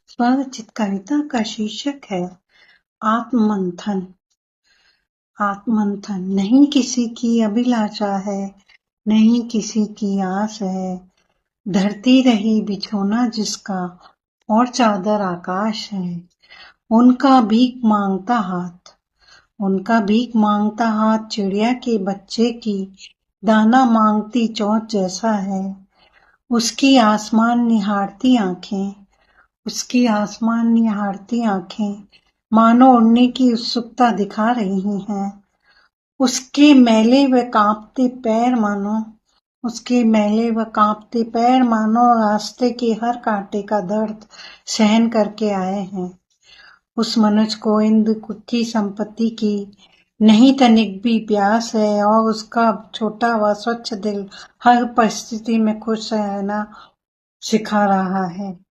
स्वरचित कविता का शीर्षक है आत्ममंथन। आत्ममंथन नहीं किसी की अभिलाषा है, नहीं किसी की आस है। धरती रही बिछोना जिसका और चादर आकाश है। उनका भीख मांगता हाथ, उनका भीख मांगता हाथ चिड़िया के बच्चे की दाना मांगती चोंच जैसा है। उसकी आसमान निहारती आंखें, उसकी आसमान निहारती आंखें मानो उड़ने की उत्सुकता दिखा रही हैं। उसके मैले व कांपते पैर मानो, उसके मैले व कांपते पैर मानो रास्ते के हर कांटे का दर्द सहन करके आए हैं। उस मनुष्य को इंद्र की संपत्ति की नहीं तनिक भी प्यास है और उसका छोटा व स्वच्छ दिल हर परिस्थिति में खुश रहना सिखा रहा है।